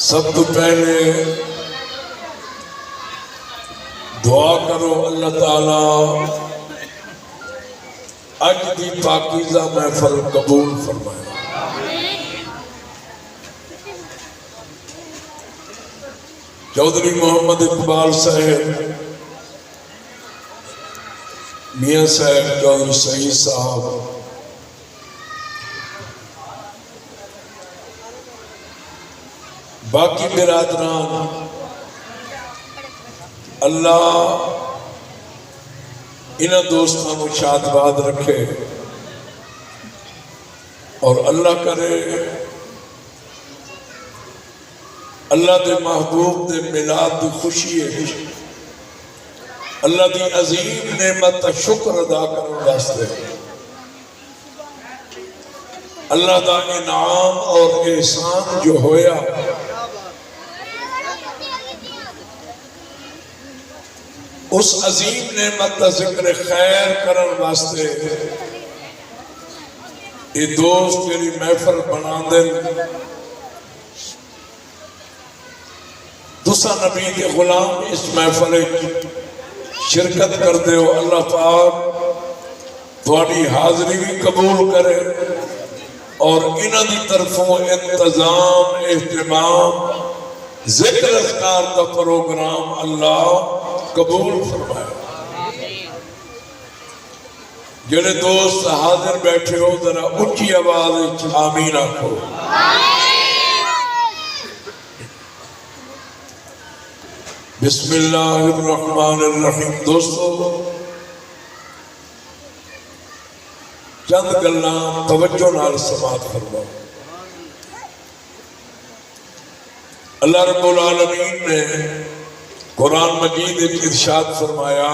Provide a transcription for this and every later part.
سب تو پہلے دعا کرو اللہ تعالی اج دی پاکیزہ محفل قبول فرمائے۔ چودھری محمد اقبال صاحب، میاں صاحب، چودھری سعید صاحب، باقی برادران، اللہ انہاں دوستاں کو شاد باد رکھے اور اللہ کرے اللہ دے محبوب دے میلاد دی خوشی ہے، اللہ دی عظیم نعمت کا شکر ادا کرنے واسطے اللہ دا انعام اور احسان جو ہویا اس عظیم نعمت کا ذکر خیر کرن واسطے یہ دوست میری محفل بنا دیں۔ دوسرا نبی کے غلام اس محفل شرکت کر دے ہو، اللہ پاک تھوڑی حاضری بھی قبول کرے اور انہاں دی طرفوں انتظام اہتمام ذکر اذکار کا پروگرام اللہ قبول فرمائے۔ جنہیں دوست حاضر بیٹھے ہو ذرا اونچی آواز آمین آکھو۔ بسم اللہ الرحمن الرحیم۔ دوستو چند گلاں توجہ نال سماعت فرماؤ۔ اللہ رب العالمین نے قرآن مجید ایک ارشاد فرمایا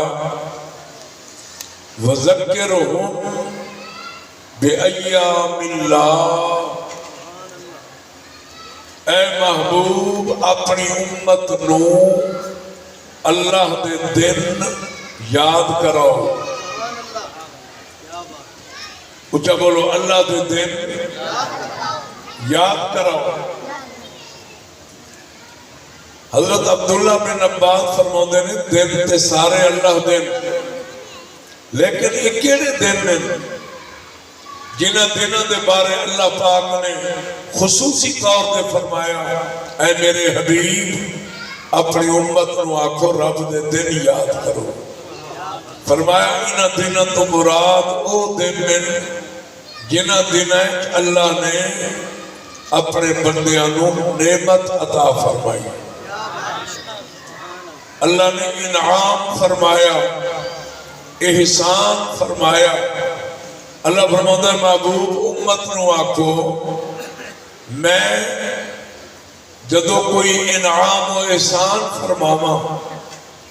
وَذَكِّرْهُمْ بِأَيَّامِ اللَّهِ، اے محبوب اپنی امت نو اللہ دے دن یاد کراؤ۔ اچھا بولو، اللہ دے دن یاد کراؤ۔ حضرت عبداللہ بن عباس فرماتے ہیں دن تے سارے اللہ دن، لیکن یہ کیڑے دن ہیں جنہ دنوں دے بارے اللہ پاک نے خصوصی طور پہ فرمایا اے میرے حبیب اپنی امت نو آکھو رب دے دن یاد کرو۔ فرمایا انہ دنوں تو مراد او دن ہیں جنہ دنوں اللہ نے اپنے بندیاں نو نعمت عطا فرمائی، اللہ نے انعام فرمایا، احسان فرمایا۔ اللہ فرماتا ہے محبوب امت نو آکھو میں جدو کوئی انعام و احسان فرماما،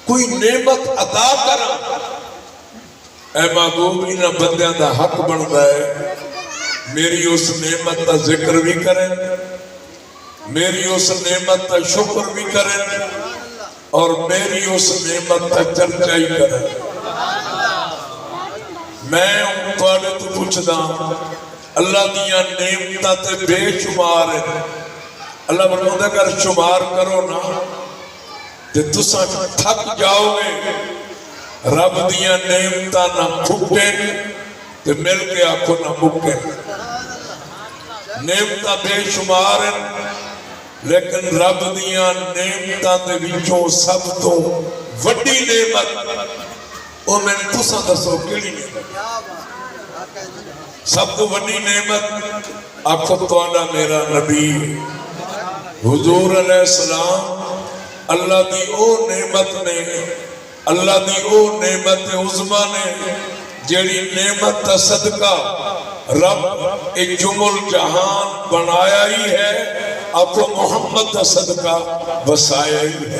کوئی نعمت عطا کرا، اے محبوب انہاں بندیاں دا حق بنتا ہے میری اس نعمت کا ذکر بھی کریں، میری اس نعمت کا شکر بھی کریں اور میری اس نعمت کا چرچا ہی کریں۔ میں تھوڑے تو پوچھدا اللہ دیاں نعمتاں تے بے شمار ہیں، اللہ فرماتا ہے اگر شمار کرو نا تے تساں تھک جاؤ گے۔ رب دیاں نعمتاں نہ پھکیں تے مل کے آکھو نہ مکیں۔ نعمتاں بے شمار ہیں لیکن رب دیاں نعمتاں دے وچوں سب تو وڈی نعمت او میں تساں دسو کیڑی نعمت؟ سب تو وڈی نعمت آکھو تواڈا میرا نبی حضور علیہ السلام اللہ دی او نعمت نے، اللہ دی او نعمت عظمہ نے جیڑی نعمت تا صدقہ رب ایک جمل جہان بنایا ہی ہے، آپ کو محمد کا صدقہ وسایا ہی ہے۔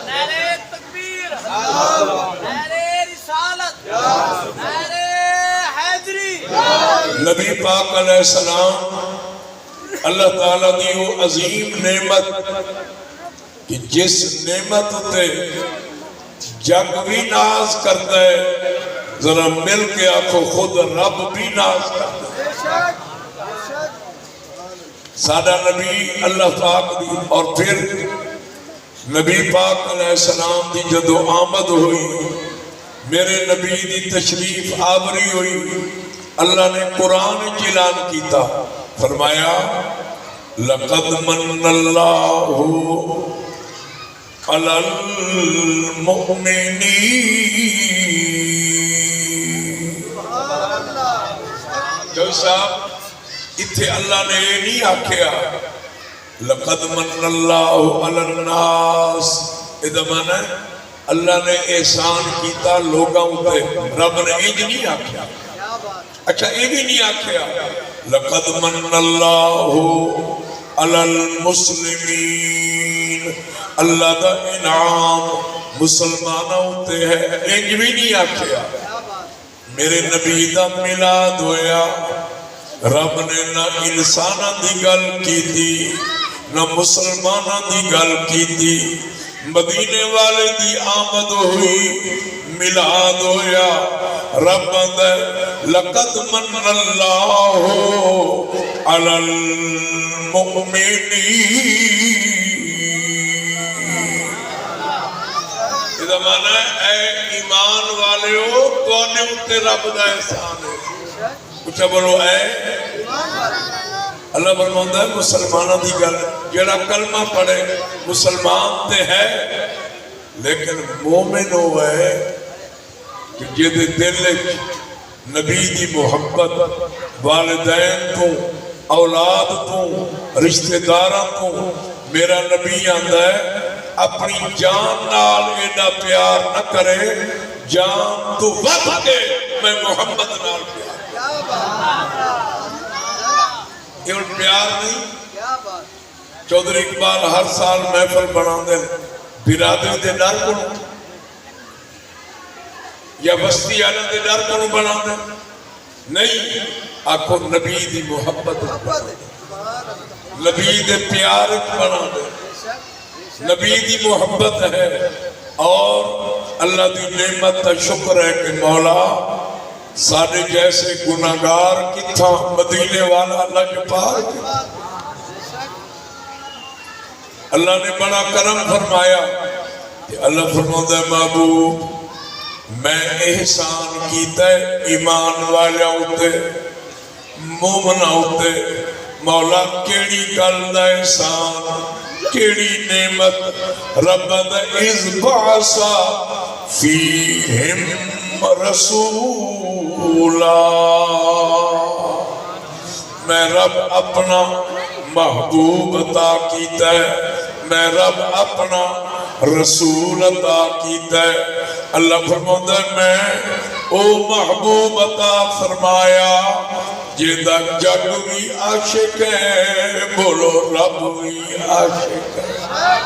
نعرہ تکبیر، نعرہ رسالت، نعرہ حیدری۔ نبی پاک علیہ السلام اللہ تعالیٰ دی وہ عظیم نعمت کہ جس نعمت تے جگ بھی ناز کرتا ہے، ذرا مل کے آنکھوں خود رب بھی ناز کرتا ہے۔ سادہ نبی اللہ پاک دی اور پھر نبی پاک علیہ السلام دی جدو آمد ہوئی میرے نبی دی تشریف آوری ہوئی اللہ نے قرآن اعلان کیتا فرمایا لقد من اللہ علی المؤمنین جو صاحب اتھے اللہ نے یہ نہیں آکھیا لقد من اللہ علی الناس ادھا مانا ہے اللہ نے احسان کیتا لوگاں ہوتے رب نے ایج نہیں آکھیا اچھا یہ بھی نہیں آکھیا لقد من اللہ علی المسلمین اللہ دا انعام مسلمانہ ہوتے ہیں ایج بھی نہیں آکھیا میرے نبی دا میلاد ہویا رب نے نہ انسانہ دی گل کی تھی نہ مسلمانہ دی گل کی تھی مدینے والے دی آمد ہوئی میلاد ہویا رب دے لقد من اللہ علی المؤمنین یہ مانا ہے اے ایمان والے ہو کونے اتے رب دا احسان ہے کچھ بولو اے اللہ فرماتا ہے مسلمانہ دی گل جڑا کلمہ پڑھے مسلمان تے ہے لیکن مومن ہوئے کہ جدے دل نبی دی محبت والدین تو اولاد تو رشتہ داراں تو میرا نبی آندا ہے اپنی جان نال ایڈا پیار نہ کرے جان تو ود کے میں محمد نال پیار یہ پیار نہیں چودھری اقبال ہر سال محفل بنا دیں برادری دے ڈر کو یا بستی آنے دے ڈر کو بنا دیں نہیں آکھو نبی دی محبت نبی دے پیار بنا دیں نبی دی محبت ہے اور اللہ دی نعمت کا شکر ہے کہ مولا ساڑھے جیسے گناہگار کتھا مدینے والا لجپال اللہ نے بڑا کرم فرمایا کہ اللہ فرماتا ہے محبوب میں احسان کیتا ہے ایمان والے ہوتے مومن ہوتے مولا کیڑی گل دا احسان کیڑی نعمت رب دا اذ بعثا فیہم رسولا میں رب اپنا محبوب عطا کیتا ہے میں رب اپنا رسول عطا کیتا ہے اللہ فرماتا ہے میں او محبوب عطا فرمایا جیدہ جگ بھی عاشق ہے بولو رب بھی عاشق ہے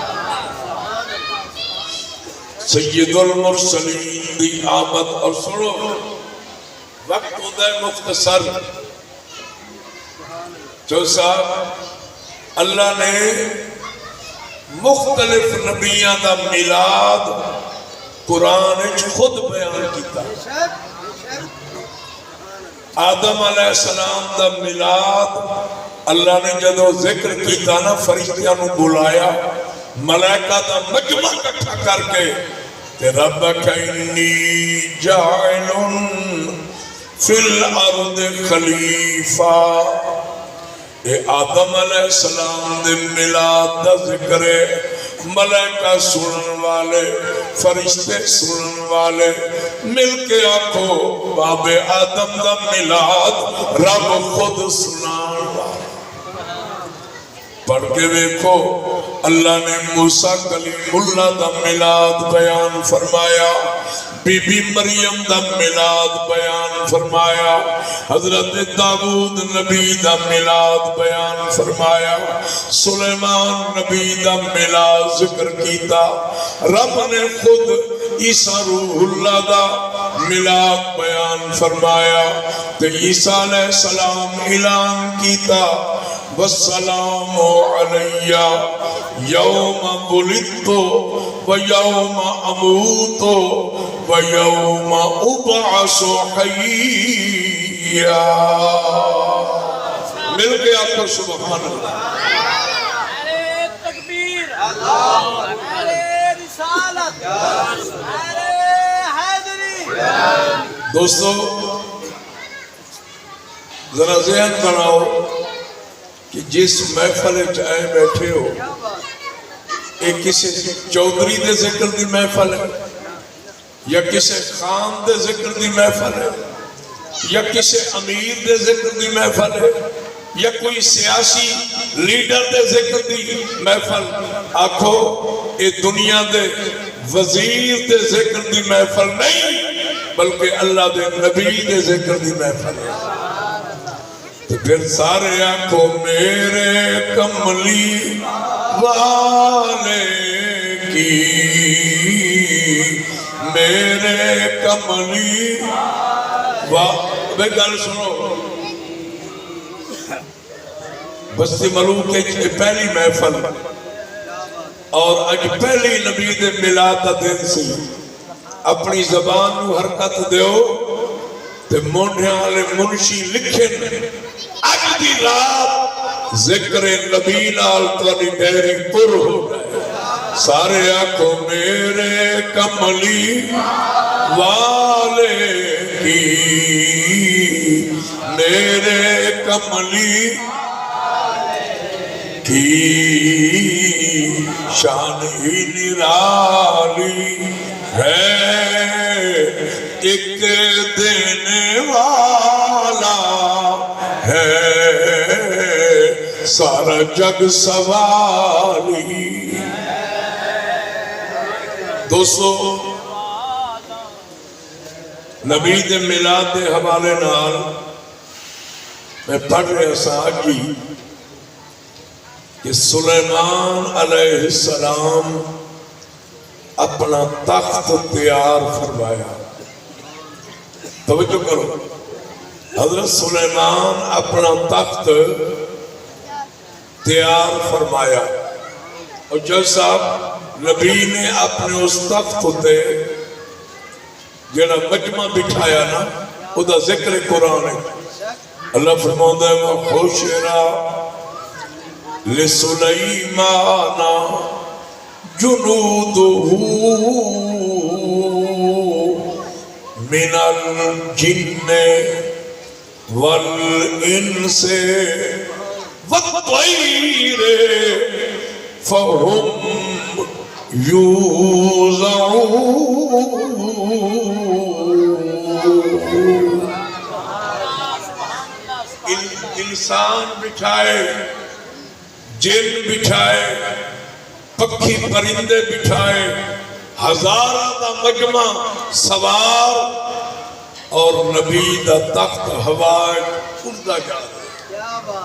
سید المرسلین دی آمد اور سنو وقت ہوتا ہے مختصر جو صاحب اللہ نے مختلف نبیان دا میلاد قرآن خود بیان کیتا آدم علیہ السلام دا میلاد اللہ نے جدو ذکر کیتا نا فرشتیاں نو بلایا ملائکہ دا مجمع اکٹھا کر کے تے ربک انی جاعل فی الارض خلیفہ اے آدم علیہ السلام دے میلاد دا ذکر ہے ملائکہ سنن والے فرشتے سنن والے مل کے آکھو باب آدم دا میلاد رب خود سنان والے پڑھ کے دیکھو اللہ نے موسیٰ کلیم اللہ دا میلاد بیان فرمایا بی بی مریم دا میلاد بیان فرمایا حضرت داؤد نبی دا میلاد بیان فرمایا سلیمان نبی دا میلاد ذکر کیتا رب نے خود عیسیٰ روح اللہ دا میلاد بیان فرمایا تو عیسیٰ علیہ السلام اعلان کیتا والسلام علیہ یوم ولدت و یوم اموت و یوم ابعث حیا مل کے آخو سبحان اللہ. نعرہ تکبیر نعرہ رسالت نعرہ حیدری. دوستو ذرا ذہن بناؤ کہ جس محفل چائے بیٹھے ہو یہ کسی چودھری دے ذکر دی محفل ہے یا کسی خان دے ذکر دی محفل ہے یا کسی امیر دے ذکر دی محفل ہے یا کوئی سیاسی لیڈر دے ذکر دی محفل. آکھو یہ دنیا دے وزیر دے ذکر دی محفل نہیں بلکہ اللہ دے نبی دے ذکر دی محفل ہے. تو پھر سارے آنکھوں میرے کملی والے کی میرے کملی بے گل سنو. بستی ملوک کے پہلی محفل اور اج پہلی نبی دے میلاد دا دن سی. اپنی زبان نو حرکت دیو تے مونڈیاں والے منشی لکھے اج دی رات ذکر نبی نال تہاڈی ڈیری پر ہو گئے. سارے آنکھوں میرے کملی والے کی میرے کملی کی شان ہی نرالی ہے. ایک دینے والا ہے سارا جگ سوالی. دوستو نبی دے میلاد دے حوالے نال میں پڑھ رہا سا کہ سلیمان علیہ السلام اپنا تخت تیار فرمایا. توجہ کرو حضرت سلیمان اپنا تخت تیار فرمایا اور جج صاحب نبی نے اپنے اس تخت تے جڑا مجمع بٹھایا نا او دا ذکر قرآن ہے. اللہ فرماتا ہے وَحُشِرَ لِسُلَيْمَانَ جُنُودُهُ مِنَ الْجِنِّ وَالْإِنسِ وَالطَّيْرِ فَهُمْ يُوزَعُونَ. انسان بٹھائے جن بٹھائے پکھی پرندے بٹھائے ہزارہ دا مجمع سوار اور نبی دا تخت ہوائے اڑتا جا رہا.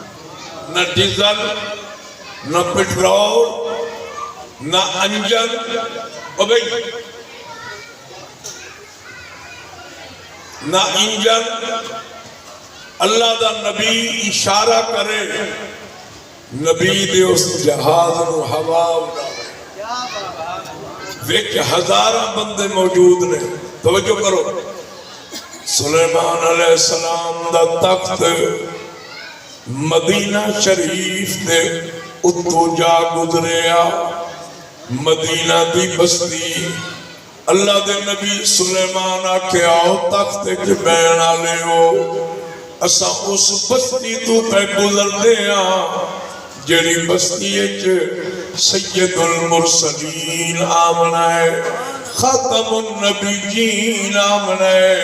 نہ ڈیزل نہ پیٹرول نہ انجن. نہ انجن. اللہ دا نبی اشارہ کرے نبی دے اس جہاز نو ہوا اڑاوے وچ ہزارہ بندے موجود نے. توجہ کرو سلیمان علیہ السلام دا تخت مدینہ شریف دے اتو جا گزریا. مدینہ دی بستی اللہ دے نبی سلیمان آکے آؤ تخت کے بین آلے ہو اسا اس بستی تو پہ گزر دیا جڑی بستی سید المرسلین آمنا ہے خاتم النبیین آمنا ہے.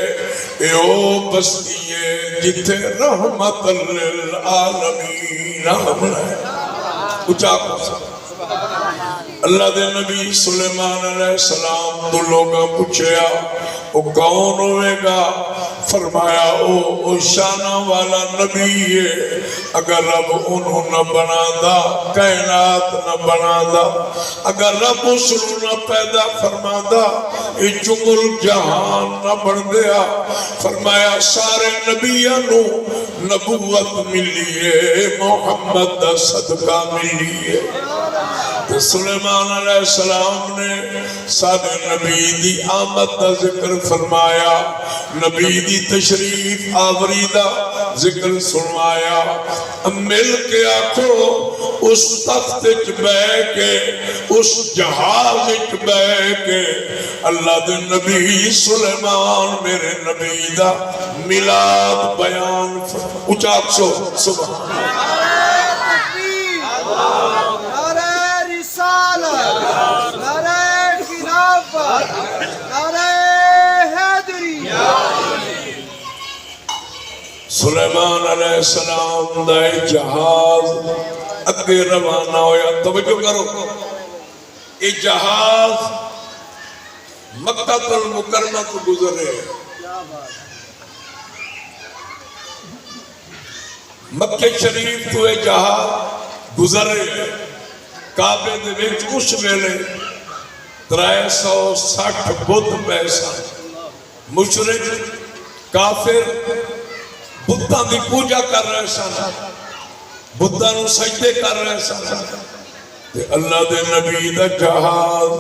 اے او بستی ہے جتے رحمت للعالمین آمنا ہے. اچھا کو اللہ دے نبی سلیمان علیہ السلام تو لوگاں پوچھیا وہ کون ہوئے گا؟ فرمایا او شانہ والا نبی ہے. اگر رب انہوں نہ بنا دا کائنات نہ بنا دا اگر رب اس نہ پیدا فرما دا یہ جمل جہان نہ بڑھ دیا. فرمایا سارے نبیوں نو نبوت ملی ہے محمد دا صدقہ ملی ہے. تو سلیمان علیہ السلام نے سارے نبی دی آمد دا ذکر فرمایا. نبی دی تشریف آوری دا ذکر سنوایا مل کے آکھو اس تخت وچ بیٹھ کے اس جہاز وچ بیٹھ کے اللہ دے نبی سلیمان میرے نبی دا میلاد بیان اچھا سو سبحان نعرہ رسالت نعرہ خلافت نعرہ حیدری سلیمان علیہ السلام دا جہاز اگے روانہ ہویا توجہ کرو یہ جہاز مکہ المکرمہ تو گزر رہے ہیں مکہ شریف تو یہ جہاز گزر رہے ہیں کعبے دے وچ اس ویلے 360 بدھ پیسہ مشرک کافر بدھاں دی پوجا کر رہے سن بدھاں نو سجدے کر رہے سن تے اللہ دے نبی دا جہاز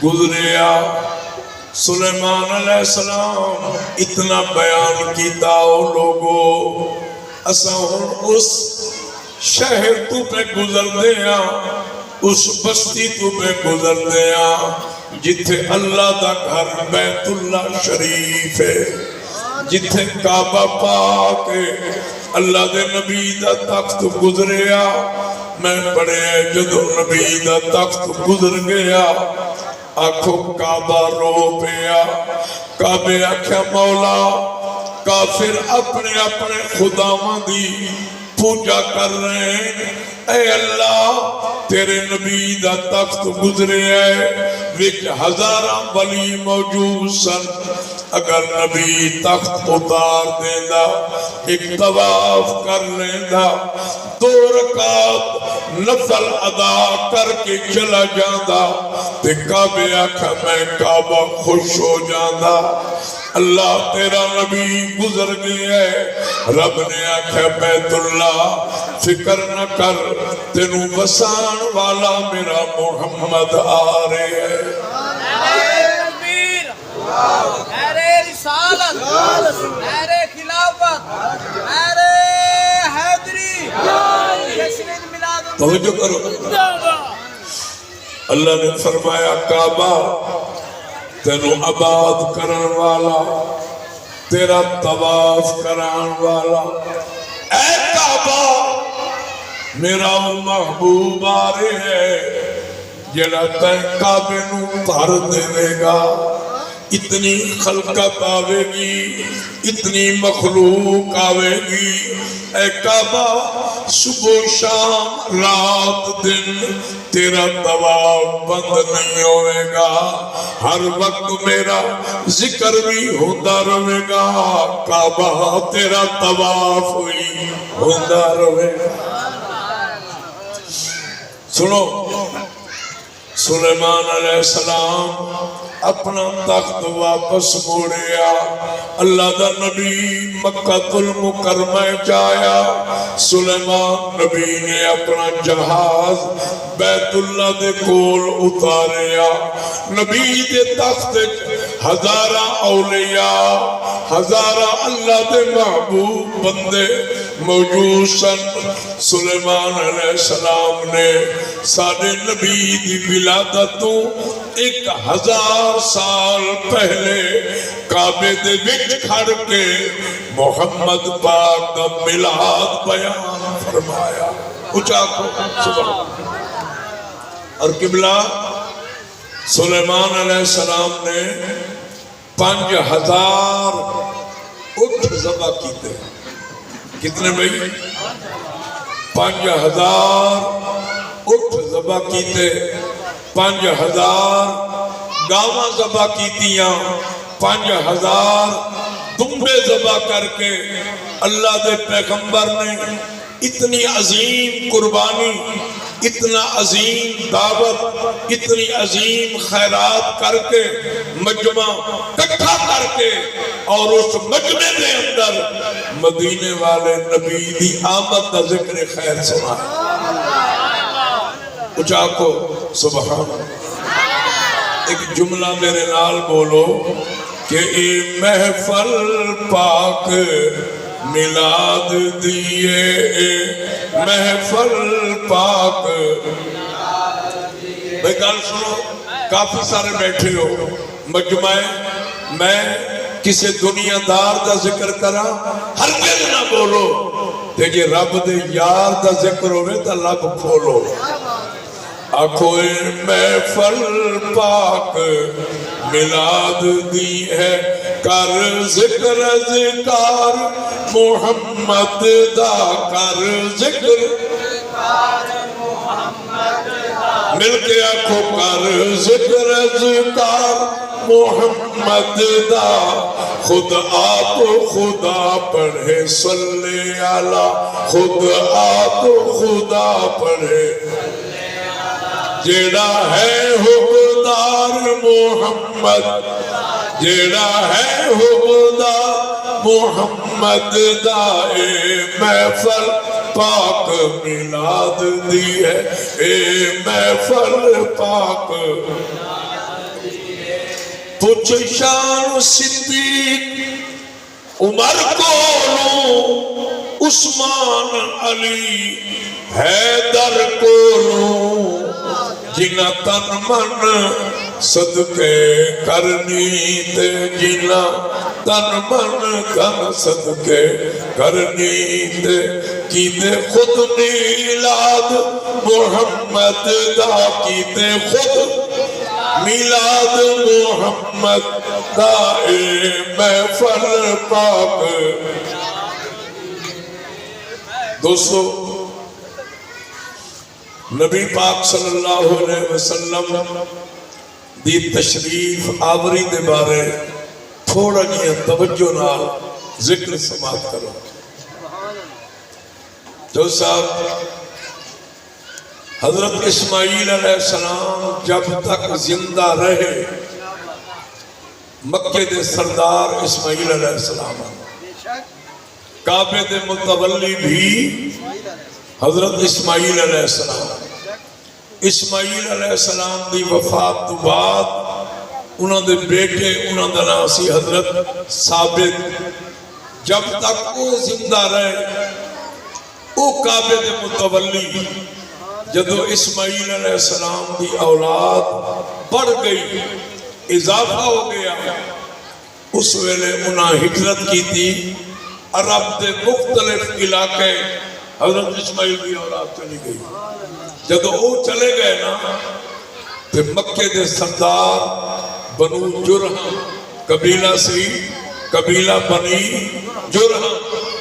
گزریا سلیمان علیہ السلام اتنا بیان کیتا او لوگو اساں ہن اس شہر تو پہ گزر دیا اس بستی تو پہ گزر دیا جتھے اللہ دا گھر بیت اللہ شریف ہے جتھے کعبہ پاک ہے اللہ دے نبی دا تخت گزریا میں پڑھے جدو نبی دا تخت گزر گیا آنکھوں کعبہ رو پیا کعبے آکھیا مولا کافر اپنے اپنے خداواں دی پوجا کر رہے ہیں اے اللہ تیرے نبی دا تخت گزرے ہے وچ ہزاراں ولی موجود سن اگر نبی تخت اتار دیندا ایک طواف کر لیندا 2 رکعت نفل ادا کر کے چلا جاندا تے کعبے آکھا میں کعبہ خوش ہو جاندا اللہ تیرا نبی گزر گیا ہے رب نے آکھا بیت اللہ فکر نہ کر تینوں بسان والا میرا محمد آ رہے ہے نعرہ تکبیر نعرہ رسالت نعرہ خلافت نعرہ حیدری جشن میلاد توجہ کرو اللہ نے فرمایا کعبہ تینوں آباد کرن والا تیرا طواف کران والا اے کعبہ میرا محبوب آ رہے ہے جڑا تے کعبے نو بھر دے گا اتنی خلقت آوے گی اتنی مخلوق آوے گی اے کعبہ صبح شام رات دن تیرا طواف بند نہیں ہوئے گا ہر وقت میرا ذکر بھی ہوتا رہے گا کعبہ تیرا طواف ہوئی ہوتا رہے گا سنو سلیمان علیہ السلام اپنا تخت واپس موڑیا اللہ دا نبی مکہ المکرمہ جایا سلیمان نبی نے اپنا جہاز بیت اللہ دے کول اتاریا نبی دے تخت ہزارہ اولیاء ہزارہ اللہ دے محبوب بندے موجود سن سلیمان علیہ السلام نے سارے نبی دی ولادتوں 1000 سال پہلے کعبے دے وچ کھڑ کے محمد پاک دا میلاد بیان فرمایا اچھا کو سبحان اور قبلہ سلیمان علیہ السلام نے 5000 اٹھ ذبح کیتے کتنے بھائی 5000 اٹھ ذبح کیتے 5000 گاواں ذبح کیتیاں 5000 دمبے ذبح کر کے اللہ دے پیغمبر نے اتنی عظیم قربانی اتنا عظیم دعوت اتنی عظیم خیرات کر کے مجمع اکٹھا کر کے اور اس مجمع دے اندر مدینے والے نبی دی آمد کا ذکر خیر سنا اچھا کو سبحان ایک جملہ میرے نال بولو کہ اے محفل پاک میلاد دیے محفل پاک. بھائی گل سنو، کافی سارے بیٹھے ہو مجمع، میں کسی دنیا دار دا ذکر کرا ہرگز نہ بولو، تے جے رب دے یار دا ذکر ہوئے تا لب کھولو. آکھو محفل پاک میلاد دی ہے، کر ذکر اذکار محمد دا، کر ذکر مل کے آکھو کر ذکر اذکار محمد دا. خود آپ خدا پڑھے صلی علی، خود آپ خدا پڑھے. جیڑا ہے حکمدار محمد، جیڑا ہے حکمدار محمد دا، اے محفل پاک میلاد دی ہے، اے محفل پاک. پوچھ شان صدیق عمر کو، عثمان علی حیدر کو، جنہ تن من صدقے کرنی تے، جنہ تن من کن صدقے کرنی تے، کیتے خود میلاد محمد دا، کیتے خود میلاد محمد دا، اے محفل پاک. دوستو، نبی پاک صلی اللہ علیہ وسلم دی تشریف آوری دے بارے تھوڑا جی توجہ نال ذکر سماعت کرو. جو صاحب حضرت اسماعیل علیہ السلام جب تک زندہ رہے، مکے دے سردار اسماعیل علیہ السلام، کعبے دے متولی بھی حضرت اسماعیل علیہ السلام. اسماعیل علیہ السلام دی وفات تو بعد انہوں دے بیٹے، انہوں دا نام سی حضرت ثابت. جب تک وہ زندہ رہے، وہ کعبے دے متولی. جدو اسماعیل علیہ السلام دی اولاد بڑھ گئی، اضافہ ہو گیا، اس ویلے انہاں ہجرت کی تھی. عرب دے مختلف علاقے حضرت اسماعیل کی اولاد چلی گئی. جب وہ چلے گئے نا، تو مکے دے سردار بنو جرہم قبیلہ سی، قبیلہ بنی جرہم،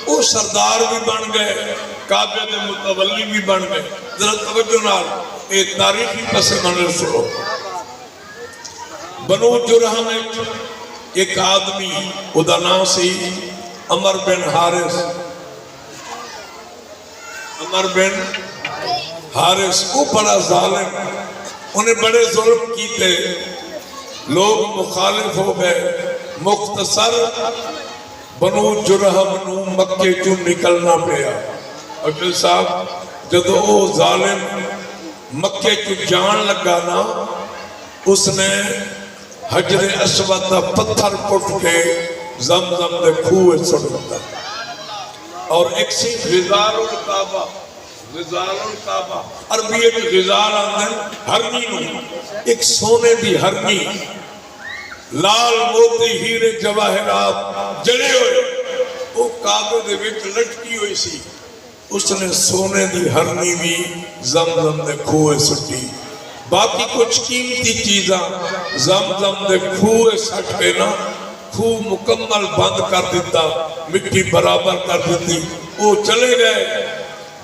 وہ سردار بھی بن گئے، کعبے دے متولی بھی بن گئے. ذرا توجہ نال ایک تاریخی پس منظر سنو. بنو جرہم ایک آدمی، ادا نام سی عمر بن حارث. عمر بن حارث وہ بڑا ظالم، انہیں بڑے ظلم کیتے، لوگ مخالف ہو گئے. مختصر بنو جرہم نو مکے چوں نکلنا پیا. اکل صاحب جدو وہ ظالم مکے چوں جان لگا نا، اس نے حجر اسود کا پتھر پٹ کے زمزم دے کھوہ سڑ دیتا. اور ایک سی غزال الکعبہ، غزال الکعبہ عربی ایک غزال آندن ہرنی نو، ایک سونے دی ہرنی، لال موتی ہیرے جواہرات جڑے ہوئے، وہ کعبے دے وچ لٹکی ہوئی سی. اس نے سونے دی ہرنی بھی زمزم دے کھوہ سٹی. باقی کچھ قیمتی چیزاں زمزم دے کھوہ سٹ کے نا، کھوہ مکمل بند کر دیتا، مٹی برابر کر دیتی. وہ چلے گئے.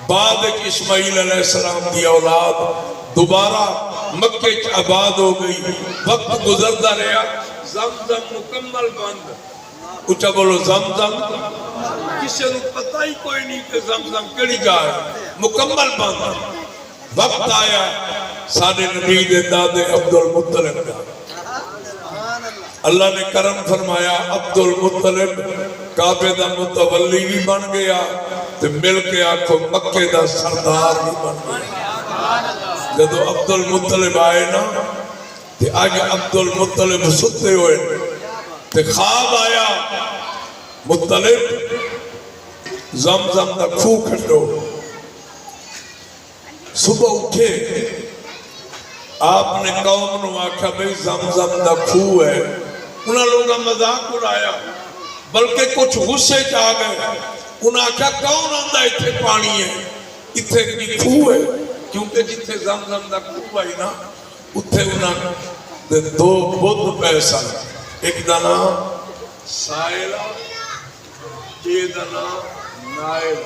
بعد ایک اسماعیل علیہ السلام دی اولاد دوبارہ مکے چ آباد ہو گئی. وقت گزرتا رہا، زمزم مکمل بند. اچھا بولو زمزم. کسی نے پتہ ہی کوئی نہیں کہ زمزم کیڑی جائے، مکمل بند. وقت آیا سارے نبی دے دادے عبد المطلب کا. اللہ نے کرم فرمایا، عبد المطلب کعبے دا متولی بھی بن گیا، تو مل کے آنکھوں مکے دا سردار بھی بن گیا. جدو عبد المطلب آئے نا، تو آج عبد المطلب ستے ہوئے، تو خواب آیا. مطلب زمزم دا کھو کھڈو. صبح اٹھے آپ نے قوم نو آکھا بھئی زمزم دا کھو ہے. انہاں لوگاں مذاق اڑایا بلکہ کچھ غصے چاہ گئے. انہاں آکھا کون آندا اتھے پانی ہے, اتھے کی کھو ہے. کیونکہ جتھے زمزم دا کھو آئی نا اتھے انہاں دے دو بدھ پے سن. ایک دا نام سائلہ, یہ دا نام نائلہ.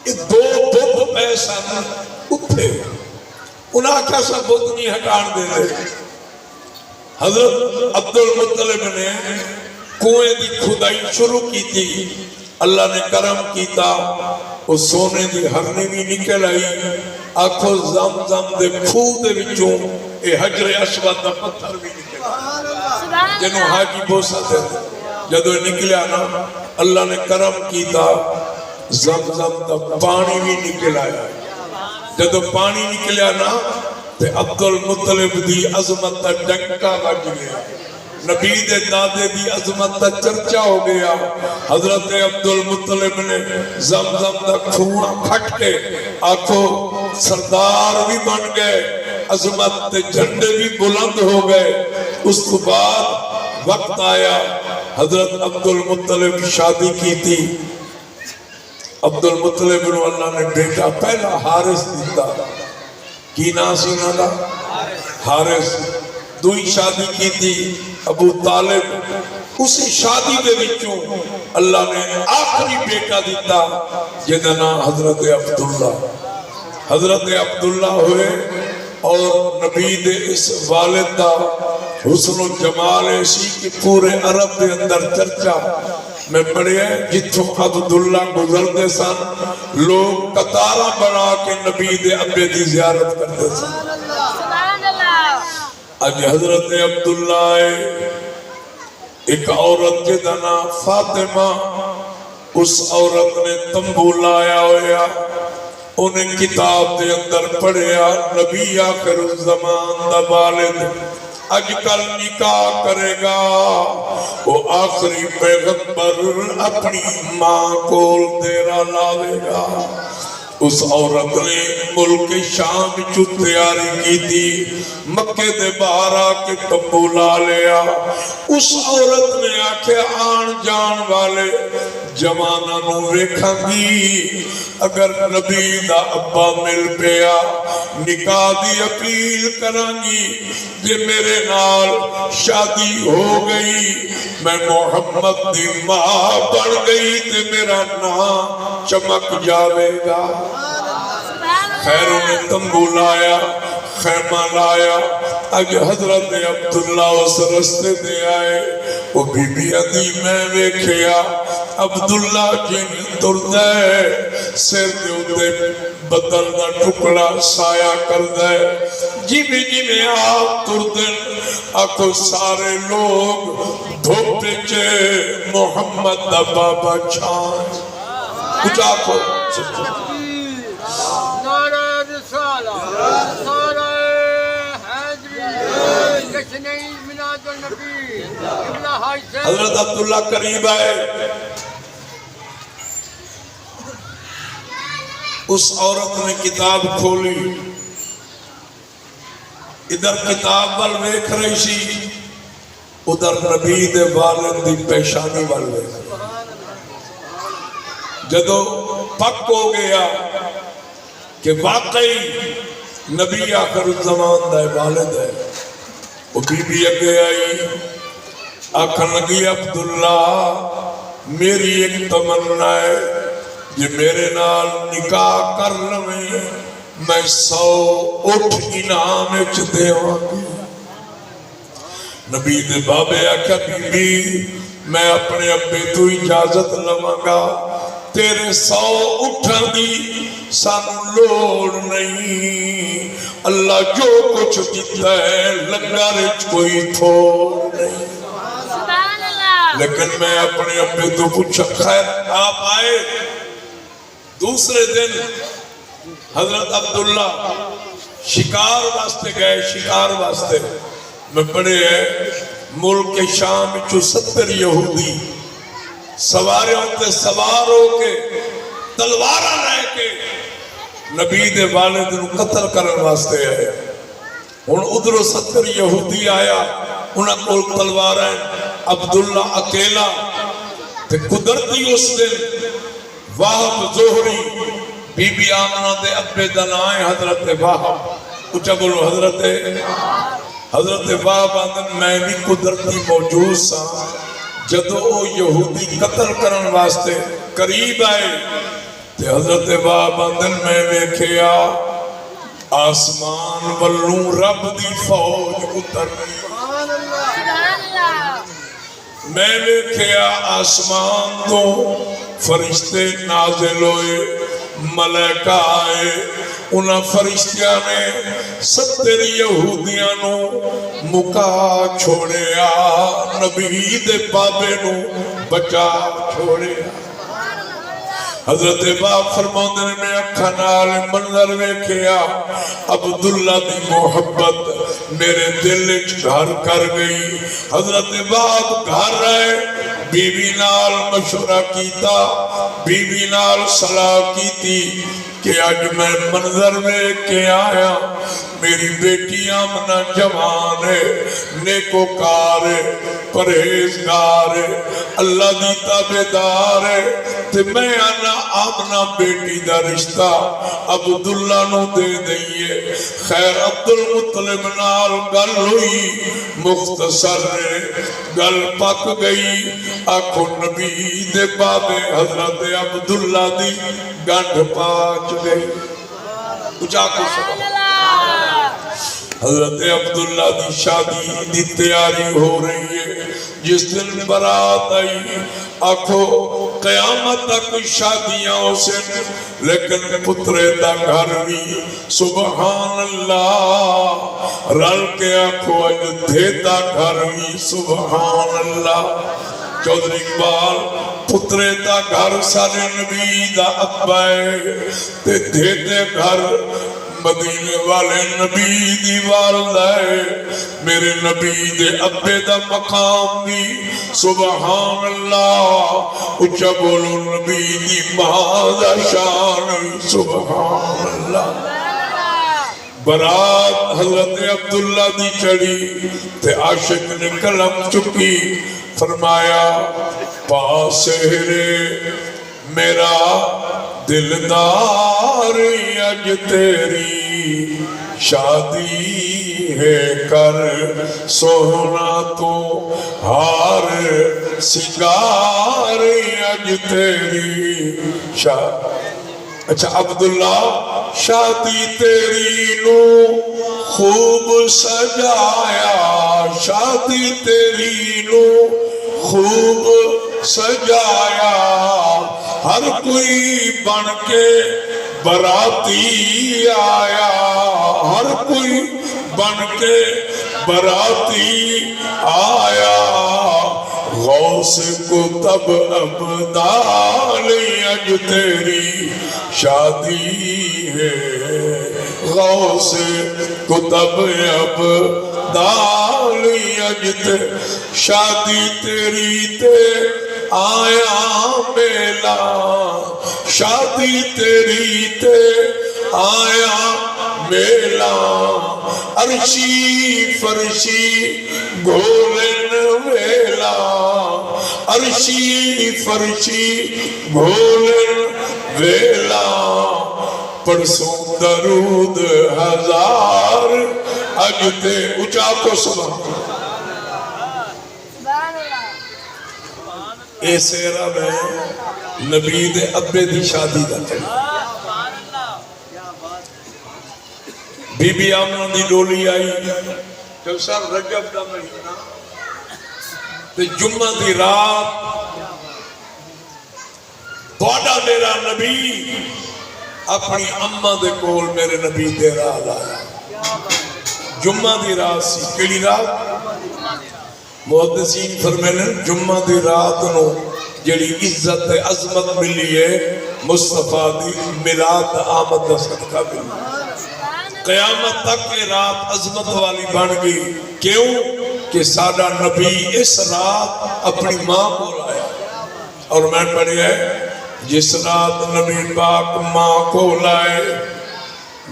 یہ دو بدھ پے سن اتھے. انہاں آکھا سا بدھ نہیں ہٹان دے دے. حضرت عبدالمطلب نے کنویں دی کھدائی شروع کی تھی. اللہ نے کرم کیتا وہ سونے دی ہرنی بھی نکل آئی. آنکھوں زمزم دے کھو دے وچوں اے حجر اسود دا پتھر بھی نکل آئی جنہوں حاجی بوسا دے. جدو نکلیا نا اللہ نے کرم کیتا زمزم دا پانی بھی نکل آیا. جدو پانی نکلیا نا تے عبدالمطلب دی عظمت دا ڈنکا بج گیا. نبی دے دادے دی عظمت دا چرچا ہو گیا. حضرت عبدالمطلب نے زمزم دا کھوڑا کھٹ کے آنکھوں سردار بھی بن گئے, عظمت تے جھنڈے بھی بلند ہو گئے. اس تو بعد وقت آیا حضرت عبدالمطلب شادی کی تھی. عبدالمطلب نے اللہ نے بیٹا پہلا حارث دیتا. کی نام سی انہاں دا؟ حارث. دوئی شادی کی تھی ابو طالب. اسی شادی دے وچوں اللہ نے آخری بیٹا دیتا جہدا نام حضرت عبداللہ. حضرت عبداللہ ہوئے اور نبی دے اس والد دا حسن و جمال ایسی کہ پورے عرب دے اندر چرچا میں پڑھے جتوں عبداللہ گزرتے سن لوگ قطارہ بنا کے نبی دے ابے دی زیارت کرتے سن. آج حضرت عبداللہ آئے. ایک عورت کے دنا فاطمہ, اس عورت نے تمبو لایا ہویا. انہیں کتاب دے اندر پڑھیا نبی آخر الزمان دا والد اج کل نکاح کرے گا وہ آخری پیغمبر اپنی ماں کول دیرا لاوے گا. اس عورت نے ملک شام چو تیاری کی تھی. مکے دے باہر آ کے تمبو لا لیا. اس عورت نے آکھے آن جان والے جواناں نوں ویکھاں گی اگر نبی دا ابا مل پیا نکاح دی اپیل کراں گی. جے میرے نال شادی ہو گئی میں محمد دی ماں بن گئی تے میرا نام چمک جاوے گا. خیروں نے تمبو لایا, خیمہ لایا. اج حضرت عبداللہ اس رستے دے آئے. وہ بی بی ادی میں ویکھیا عبداللہ جن تردہ سر دے اتے بدل دا ٹکڑا سایہ کردہ. جی بھی آپ تردن آکھو سارے لوگ دھوپے چے محمد دا بابا چھان. کچھ آکھو نعرہ رسالہ, نعرہ حیدری, جشن میلاد النبی. حضرت عبداللہ قریب آئے. اس عورت نے کتاب کھولی. ادھر کتاب وال ویکھ رہی سی, ادھر نبی دے والد دی پیشانی وال ویکھ رہی. جدو پک ہو گیا کہ واقعی نبی آخر الزمان دا والد ہے, وہ بی بی اگے آئی. آخر لگی عبداللہ میری ایک تمنا ہے یہ میرے نال نکاح کر لویں میں 100 اٹھ انعام وچ دیواں گی. نبی دے بابے آکھیا بی بی میں اپنے ابے تو اجازت لواں گا, تیرے 100 اٹھاں دی سانو لوڑ نہیں. اللہ جو کچھ دیتا ہے لنگر وچ کوئی تھوڑ نہیں. لیکن میں اپنے ابے تو پوچھا. خیر آپ آئے. دوسرے دن حضرت عبداللہ شکار واسطے گئے. شکار واسطے میں پڑھے ہے ملک شام چو 70 یہودی سواریوں تے سوار ہو کے تلوارہ لے کے نبی دے والد نو قتل کرن واسطے آئے. ہن ادھروں 70 یہودی آیا, انہاں کول تلوار ہے. عبداللہ اکیلا تے قدرتی اس دن واہب زہری بی بی آمنہ دے ابے دا نام ہے حضرت واہب. اچھا بولو حضرت واہب آندن میں بھی قدرتی موجود سا. جدو او یہودی قتل کرن واسطے قریب آئے تے حضرت واہب آندن میں ویکھیا آسمان والوں رب دی فوج اتر رہی. میں ویکھیا آسمان تو فرشتے نازل ہوئے, ملائکہ آئے. انہاں فرشتیاں نے 70 یہودیاں نو مکا چھوڑیا, نبی دے بابے نو بچا چھوڑیا. حضرت باپ فرماندے نے میں اکھاں نال منظر ویکھیا, عبداللہ دی محبت میرے دل وچ گھر کر گئی. حضرت باپ گھر رہے, بیوی نال مشورہ کیتا, بیوی نال صلاح کیتی کہ آج میں منظر ویکھ کے آیا. میری بیٹی آمنہ جوان ہے, نیکوکار ہے, پرہیزگار ہے, اللہ دی تابعدار ہے. تے میں آنا آمنہ بیٹی دا رشتہ عبداللہ نو دے دئیے. خیر عبدالمطلب نال گل ہوئی, مختصر گل پک گئی. آنکھوں نبی دے بابے حضرت عبداللہ دی گنڈ پاچ گئی. اچھا کو سبحان حضرت عبداللہ دی شادی دی تیاری ہو رہی ہے. جس دن برات آئی آنکھو قیامت تک شادیاں ہو سن, لیکن پترے دا گھر بھی سبحان اللہ رل کے آنکھو اجدھے دا گھر بھی سبحان اللہ. چودھری اقبال پترے دا گھر سارے نبی دا ابا ہے تے دھے دے گھر مدینے والے نبی دی والدہ ہے. میرے نبی دے ابے دا مقام بھی سبحان اللہ. اچھا بولو نبی دی ماں دا شان بھی سبحان اللہ. برات حضرت عبداللہ دی چڑی تے عاشق نے کلم چکی, فرمایا پاسہرے میرا دلدار اج تیری شادی ہے کر سونا تو ہار سنگار اج تیری شادی. اچھا عبداللہ شادی تیری نو خوب سجایا, شادی تیری نو خوب سجایا. ہر کوئی بن کے براتی آیا, ہر کوئی بن کے براتی آیا. غوث کو تب ابدال اج تیری شادی ہے, غوث کو تب ابدال اج تیری شادی تیری تے آیا میلا, شادی تیری تے آیا میلا. عرشی فرشی گھولن ویلا, عرشی فرشی گھولن ویلا. پرسوں درود ہزار اج تے اچھا کو سبحان اے سیرہ میں نبی دے ابے دی شادی دا چلی. بی بی آمنہ دی ڈولی آئی کوثر رجب دا مہینہ تے جمعہ دی رات تہاڈا میرا نبی اپنی اماں دے کول میرے نبی دے رات آیا. جمعہ دی رات سی, کیڑی رات؟ محدثین فرمانے جمعہ دی رات نو جڑی عزت عظمت ملی ہے مصطفیٰ دی میلاد آمد دا صدقہ ملی. قیامت تک یہ رات عظمت والی بن گئی. کیوں کہ سادہ نبی اس رات اپنی ماں کو آیا. اور میں پڑھی ہے جس رات نبی پاک ماں کو لائے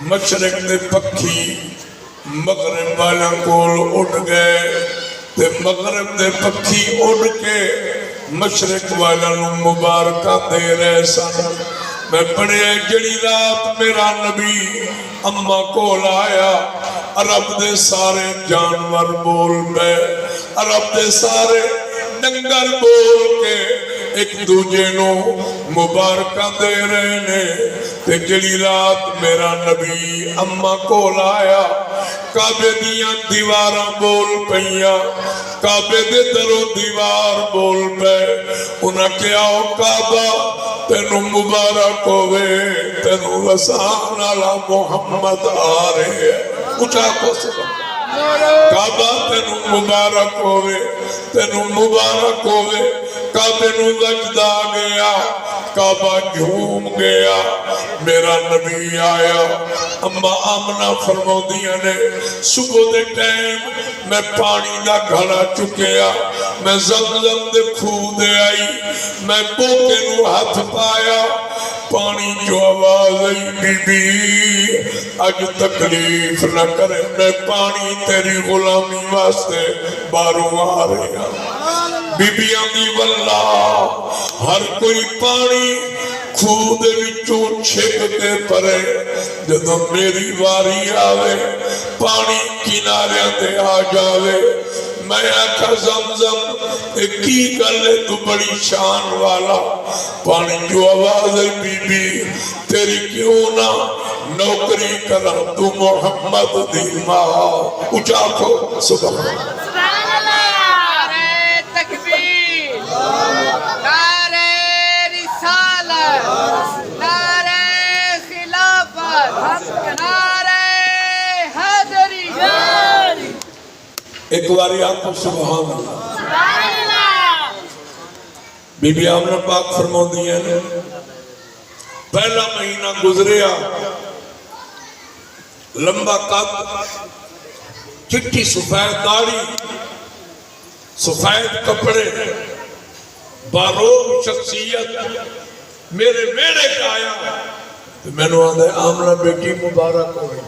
مشرق دے پکھی مغرب والا کول اڑ گئے تے مغرب دے پکھی اڑ کے مشرق والا نو مبارکہ دے رہے سن میں پڑھے جڑی رات میرا نبی اماں کو لایا عرب دے سارے جانور بول پے عرب دے سارے ڈنگر بول کے ایک دوجے نو مبارکہ دے رہے نے تے جڑی رات میرا نبی اماں کو لایا کعبے دیاں دیواراں بول پئیاں کعبے دے درو دیوار بول پے انہاں کہیا او کعبہ تینو مبارک ہوئے تینو وسان والا محمد آ رہے ہیں اٹھا کو سبحان کعبہ تینو مبارک ہوئے تینو مبارک ہوئے کعبے نو وجد آ گیا کعبہ جھوم گیا میرا نبی آیا اما آمنہ فرمودیاں نے صبح دے ٹائم میں پانی دا گھڑا چکیا میں زمزم دے کھو دے آئی میں بوکے نو ہاتھ پایا پانی جو آواز آئی بی بی اج تکلیف نہ کرے میں پانی تیری غلامی واسطے باروں آ رہے ہیں بی بی آنگی واللہ ہر کوئی پانی کھو دے وچوں چھک کے پرے جدوں میری واری آوے پانی کناریاں دے آ جاوے میں آکھا زمزم کی گلے تو بڑی شان والا پانی جو آواز ہے بی بی تیری کیوں نہ نوکری کرا تو محمد دی ماں اچھا کو سبحان اللہ نعرہ تکبیر نعرہ رسالت نعرہ خلافت نعرہ حیدری ایک باری آپ کو سبحان اللہ بی بی آمنہ پاک فرمو دیا نے پہلا مہینہ گزریا لمبا قد چٹی سفید داڑھی سفید کپڑے باروب شخصیت میرے میڑے کا آیا میں نے آدھے آمنہ بیٹی مبارک ہوئی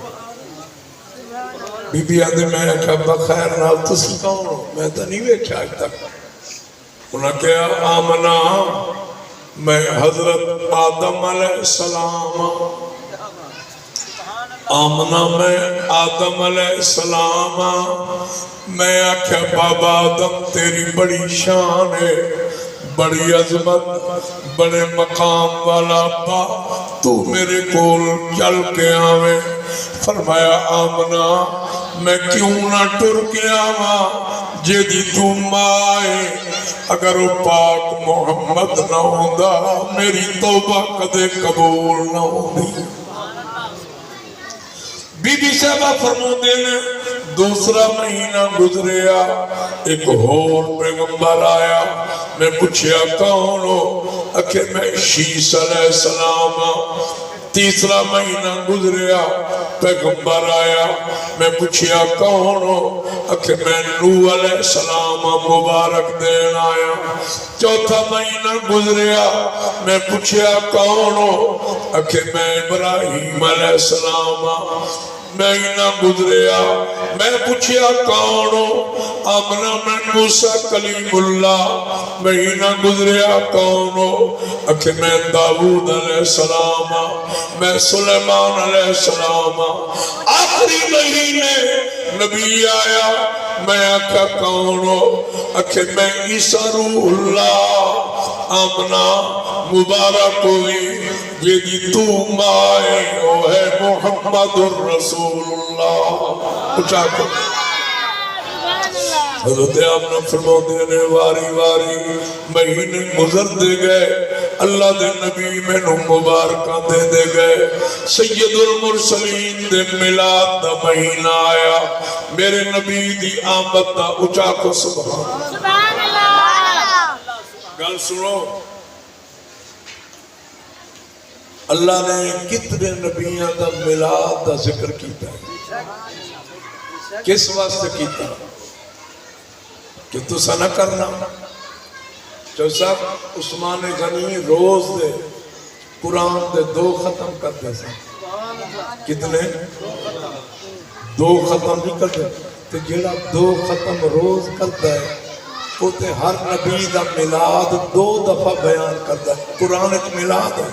بی بی آدھے میں کہا بخیر نال تسی کون ہو میں تو نہیں ویکھیا آج تک انہاں کہا آمنہ میں حضرت آدم علیہ السلام آمنہ میں آدم علیہ السلام میں آکھیا بابا آدم تیری بڑی شان ہے بڑی عظمت بڑے مقام والا ابا تو میرے کول چل کے آوے فرمایا آمنہ میں کیوں نہ ٹر کے آواں جے دی تو مائے اگر وہ پاک محمد نہ ہوندا میری توبہ کدے قبول نہ ہوندی بی بی صاحبہ فرمودے نے دوسرا مہینہ گزریا ایک اور پیغمبر آیا میں پوچھیا کون ہو اکھے میں شیس علیہ السلام تیسرا مہینہ گزریا پیغمبر آیا میں پوچھیا کون ہو اکھے میں نوح علیہ السلام مبارک دین آیا چوتھا مہینہ گزریا میں پوچھیا کون ہو اکھے میں ابراہیم علیہ السلام مہینہ گزریا میں پوچھیا کون ہو آمنہ میں موسیٰ کلیم اللہ مہینہ گزریا کون ہو اکھے میں داود علیہ السلام میں سلیمان علیہ السلام آخری مہینے نبی آیا میں آکھا کون ہو اکھے میں عیسیٰ روح اللہ آمنہ مبارک ہوئی جیدی تو مائے او ہے محمد الرسول اللہ اچھا کو حضرت آمنہ فرمو دینے واری واری مہینے گزر دے گئے اللہ دے نبی میں نو مبارکہ دے گئے سید المرسلین دے میلاد دا مہینہ آیا میرے نبی دی آمد دا اچھا کو سبحان اللہ گل سنو اللہ نے کتنے نبیوں دا میلاد دا ذکر کیتا ہے کس واسطے کیتا کہ تسا نہ کرنا جو سب عثمان غنی روز دے قرآن دے 2 ختم کرتے سن. کتنے؟ 2 ختم نہیں کرتے. تو جڑا 2 ختم روز کرتا ہے وہ تے ہر نبی دا میلاد 2 دفعہ بیان کرتا ہے. قرآن ایک میلاد ہے.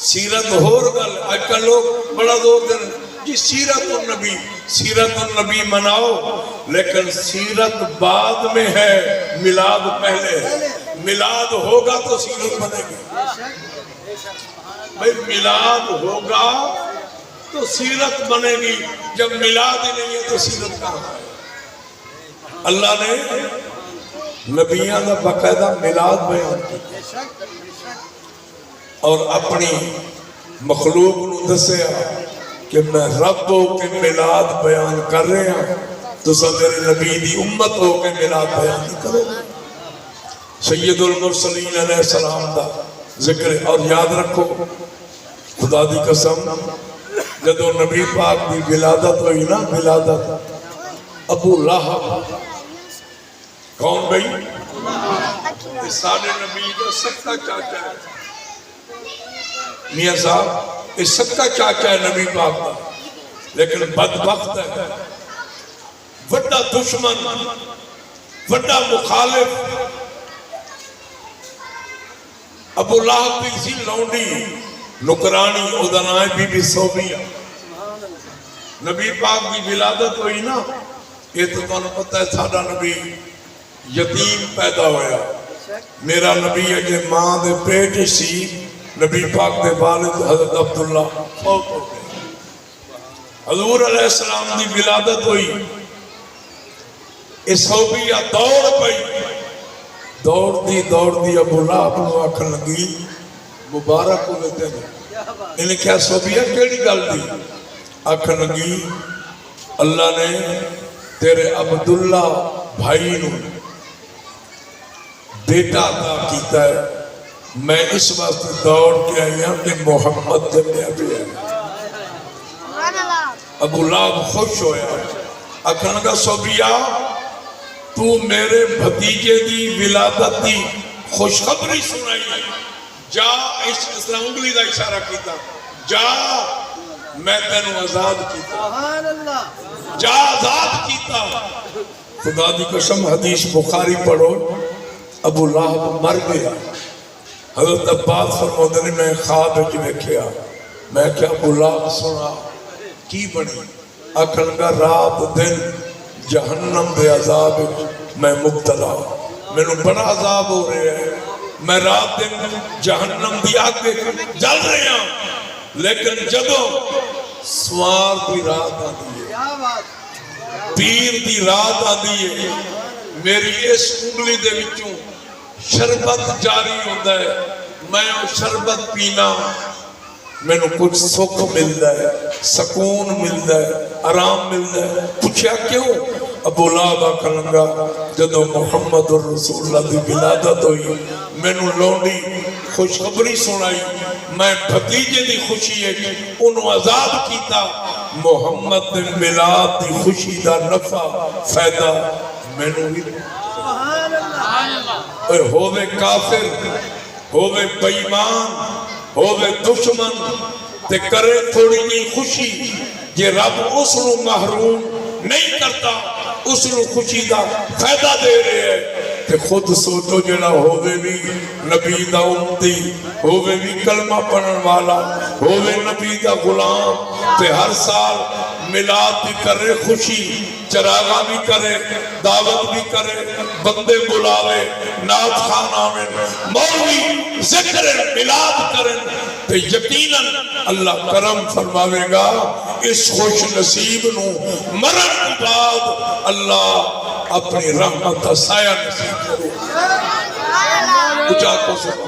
سیرت ہور گل اج کل لوگ بڑا زور دے جی سیرت النبی مناؤ، لیکن سیرت بعد میں ہے، میلاد پہلے ہے. میلاد ہوگا تو سیرت بنے گی. بھئی میلاد ہوگا تو سیرت بنے گی. جب میلاد ہی نہیں ہے تو سیرت کہاں ہے؟ اللہ نے نبیان کا باقاعدہ میلاد بیان کیا اور اپنی مخلوق نو دسیا کہ میں رب ہو کے میلاد بیان کر رہے ہیں، تو سب میرے نبی دی امت ہو کے میلاد بیان نہیں کرو. سید المرسلین علیہ السلام دا ذکر. اور یاد رکھو خدا دی قسم جدو نبی پاک دی ولادت ہوئی نا، ولادت ابو لہب کون بھئی؟ یہ سارے نبی کا سکا چاچا ہے. میاں صاحب یہ سکا چاچا ہے نبی پاک کا، لیکن بدبخت ہے، بڑا دشمن، بڑا مخالف. ابو لہب بھی سی لونڈی نکرانی ادنائے بی بی صوبیہ. نبی پاک کی ولادت ہوئی نا، یہ تو تمہیں پتہ ہے ساڈا نبی یتیم پیدا ہویا. میرا نبی اجے ماں دے پیٹ سی، نبی پاک دے والد حضرت عبداللہ فوت ہو گئے. حضور علیہ السلام دی ولادت ہوئی. اس صوبیہ دوڑ پئی، دوڑ دی ابو لہب نو آکھن لگی مبارک ہوئے تیرے. انہیں کیا صوبیہ کیڑی گل دی؟ آکھن لگی اللہ نے تیرے عبداللہ بھائی نو بیٹا عطا کیتا ہے. میں اس وقت دوڑ کے آئی ہوں کہ محمد جنیا بھی ہے. ابو لہب خوش ہویا، آکھن لگا صوبیہ تو میرے بھتیجے دی ولادت دی خوشخبری سنائی، جا اس طرح انگلی دا اشارہ کیتا، جا میں تینوں آزاد کیتا، جا آزاد کیتا. خدا دی قسم حدیث بخاری پڑھو، ابو لہب مر گیا. حضرت عباس فرماتے نے میں خواب وچ ویکھیا، میں کیا ابو لہب سنا کی بنی؟ آکھن لگا رات دن جہنم دے عذاب میں مبتلا، مینوں بڑا عذاب ہو رہا ہے. میں رات دن جہنم دی آگ جل رہے ہوں، لیکن جدو سوار دی رات آتی ہے، پیر دی رات آتی ہے، میری اس انگلی دے وچوں شربت جاری ہوتا ہے. میں وہ شربت پینا، میں نے کچھ سکھ ملتا ہے، سکون ملتا ہے، آرام ملتا ہے. پوچھا کیوں؟ ابو لہب آکھن لگا جدو محمد رسول اللہ دی ولادت ہوئی، میں نے لونڈی خوشخبری سنائی، میں بھتیجے دی خوشی ہے انہوں آزاد کیتا. محمد دی میلاد دی خوشی دا نفع فائدہ میں نے بھی ہووے کافر، ہووے بیمان، ہووے دشمن تے کرے تھوڑی نہیں خوشی. یہ رب اس نو محروم نہیں کرتا، اس نو خوشی دا فائدہ دے رہے ہیں. تے خود سوچو جڑا ہووے بھی نبی دا امتی، ہووے بھی کلمہ پڑھن والا، ہووے نبی دا غلام، تے ہر سال میلاد بھی کرے، خوشی چراغا بھی کرے، دعوت بھی کرے، بندے بلاوے، نعت خان آمین، مولوی ذکر میلاد کریں، تو یقیناً اللہ کرم فرماوے گا. اس خوش نصیب نو مرن کے بعد اللہ اپنی رحمت کا سایہ نصیب کرے. اچھا کو سکتا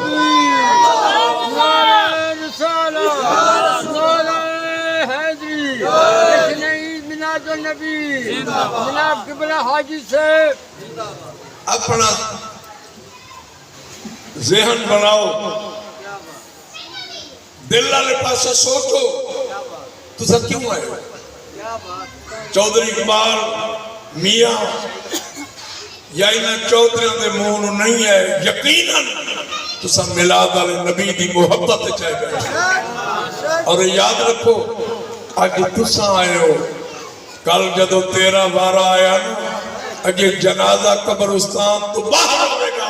جناب قبلہ حاجی سے اپنا ذہن بناؤ، دل والے پاسے سوچو تو سب کیوں آئے؟ چودھری اقبال میاں یا انہاں چودھریاں دے منہ نوں نہیں ہے یقیناً تساں میلاد والے نبی دی محبت چاہے بیٹھے اور یاد رکھو اج تساں آئے ہو کل جدو تیرا وارا آیا نا اجے جنازہ قبرستان تو باہر ہوئے گا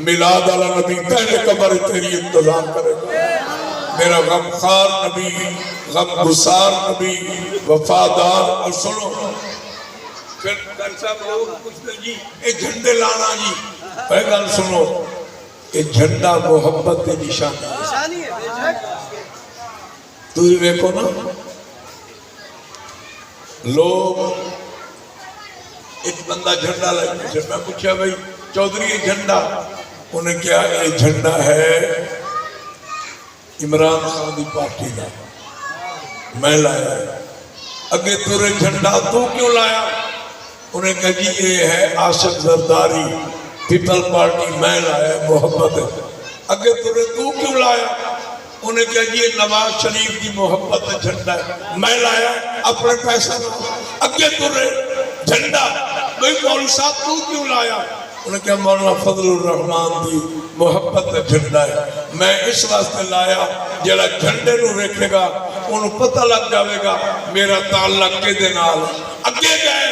میلاد والا نبی پہلے قبر تیری انتظام کرے گا میرا غمخوار نبی غم گسار نبی وفادار اور سنو پھر صاحب لوگ پوچھتے جی اے جھنڈے لانا جی پہلے سنو اے جھنڈا محبت کی نشانی ہے تو ہی دیکھو نا لوگ ایک بندہ جھنڈا لائے میں پوچھا بھائی چودھری یہ جھنڈا انہیں کیا یہ جھنڈا ہے عمران خان دی پارٹی کا میں لایا ہے اگے تورے جھنڈا تو کیوں لایا انہیں کہا جی یہ ہے آصف زرداری پیپل پارٹی میں لایا محبت ہے اگے تورے تو کیوں لایا انہیں کہا جی یہ نواز شریف کی محبت جھنڈا ہے میں لایا اپنے پیسہ اگے تورے جھنڈا بھئی مولوی صاحب تو کیوں لایا انہیں کہا مولانا فضل الرحمان دی محبت جھنڈا ہے میں اس واسطے لایا جڑا جھنڈے نو رکھے گا انہوں پتہ لگ جاوے گا میرا تعلق کے دے نال اگے گئے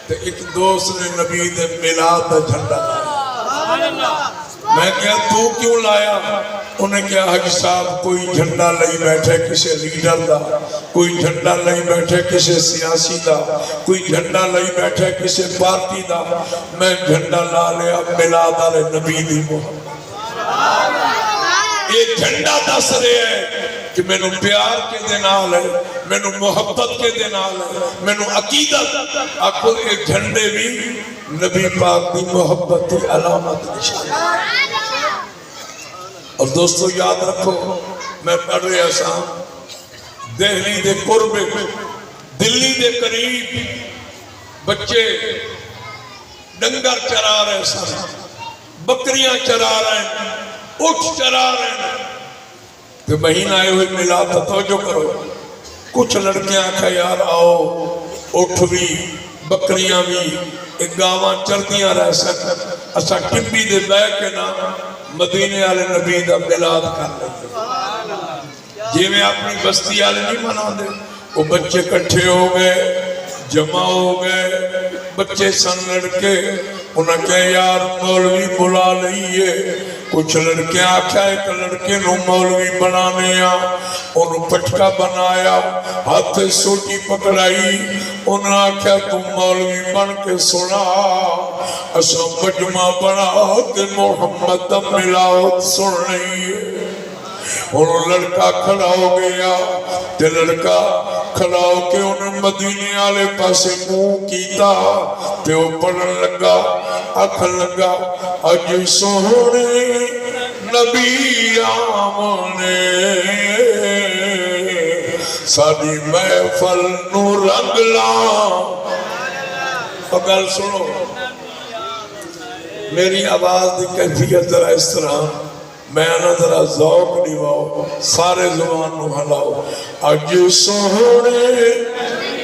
تو ایک دوست نے نبی دے میلاد دا جھنڈا لایا میں کہا تو کیوں لایا انہیں کہا حج صاحب کوئی جھنڈا لئی بیٹھے کسی لیڈر دا کوئی جھنڈا لئی بیٹھے کسی سیاسی دا کوئی جھنڈا لئی بیٹھے کسی پارٹی دا میں جھنڈا لا لیا میلاد والے نبی دی محبت یہ جھنڈا دس رہے ہیں کہ میں نو پیار کے دے نال ہے میں نو محبت کے دے نال ہے میں نو عقیدت آکھو ایک جھنڈے بھی نبی پاک دی محبت کی علامت نشان اور دوستو یاد رکھو میں پڑھ رہا سا دہلی دے قرب دلی دے قریب بچے ڈنگر چرا رہے سن بکریاں چرا رہے ہیں اٹھ چرا رہے ہیں تو مہینہ آئے ہوئے ملا توجہ کرو کچھ لڑکیاں آکھا یار آؤ اٹھ بھی بکریاں بھی ایک گاواں چردیاں رہ سکتے اسا ٹبی دے بے کے نام مدینے والے نبی دا میلاد کر لیں جی میں اپنی بستی والے نہیں منا دے وہ بچے کٹھے ہو گئے جمع ہو گئے بچے سن لڑکے انہیں کہا یار مولوی بلا لئیے کچھ لڑکے آکھا ایک لڑکے نو مولوی بنانے انہوں پٹکا بنایا ہاتھ سوٹی پکڑائی انہوں آکھا تم مولوی بن کے سنا اسا مجمع بنا کہ محمد ملاوت سن رہی انہوں لڑکا کھڑا ہو گیا تے لڑکا کھڑا ہو کے انہیں مدینے والے پاسے منہ کیتا تے وہ پڑھن لگا آکھن لگا اج سونے نبی آمنے ساری محفل نو رنگ لاں اگر سنو میری آواز دی کیفیت ذرا اس طرح میں نہ ذرا ذوق نواؤ سارے زبان نو ہلاؤ اج سونے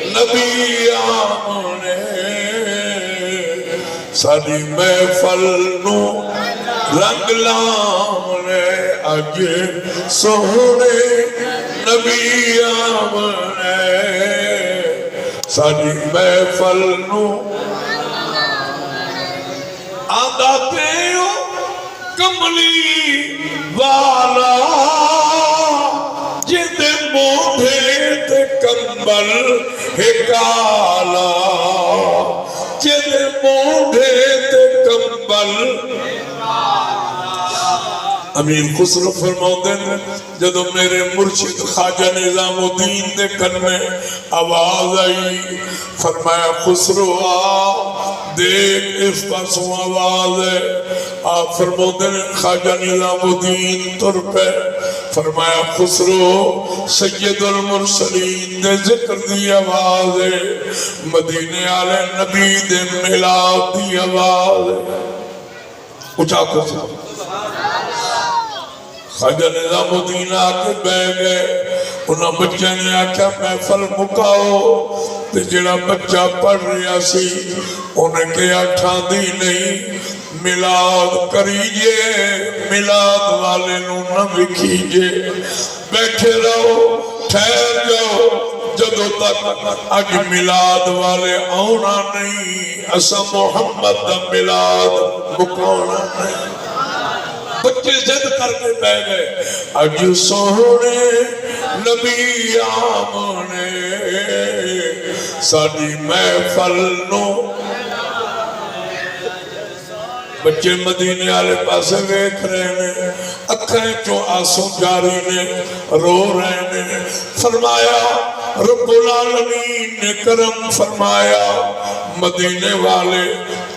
نبی آمنے ساری محفل نو رنگ لامنے اج سونے نبی آمنے ساری محفل نو آدھا پیو کملی والا جد موڑے تے کمبل ہے کالا جد موڑے تے کمبل امیر خسرو فرماؤں دیں جدو میرے مرشد خواجہ نظام الدین دے کن میں آواز آئی فرمایا خسرو دیکھ اس پاسوں آواز ہے آپ فرماؤں دیں خواجہ نظام الدین تر پہ فرمایا خسرو سید المرسلین دے ذکر دی آواز ہے مدینے آلے نبی دے ملاد دی آواز ہے اچھا خسرو خواجہ نظام الدین آکے بے گئے انہاں بچے نے آکھا محفل مکاؤ تے جڑا بچہ پڑھ رہا سی انہیں کیا ٹھاندی نہیں میلاد کریجے میلاد والے نو نہ وکھیجے بیٹھے رہو ٹھہر جاؤ جدو تک اج میلاد والے آنا نہیں اسا محمد دا میلاد مکانا نہیں بچے زد کر کے بہ گئے اج سونے نبی آمنے ساڈی محفل نو بچے مدینے والے پاسے ویکھ رہے نے اکھیں چوں آنسو جاری نے رو رہے نے فرمایا رب العالمین نے کرم فرمایا مدینے والے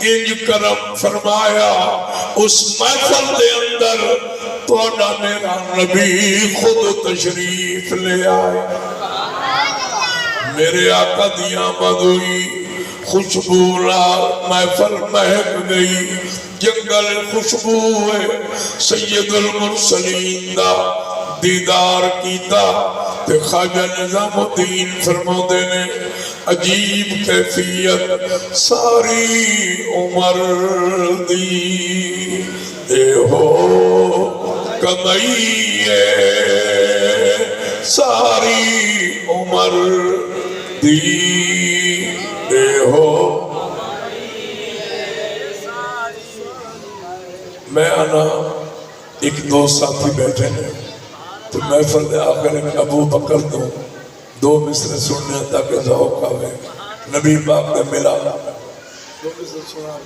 انج کرم فرمایا اس محفل دے اندر تہاڈا میرا نبی خود تشریف لے آئے میرے آقا دی آمد ہوئی خوشبو لال محفل مہک گئی جنگل خوشبو ہے سید المرسلین دا دیدار کیتا تے خواجہ نظام الدین فرماندے نے عجیب کیفیت ساری عمر دی اے ہو کمائی ساری عمر دی اے ہو میں آنا ایک دو ساتھی بیٹھے ہیں تو محفل دے آخر ایک ابو بکر دو مصرے سننے تاکہ ذوق آوے نبی پاک نے ملا دو مصرے سنا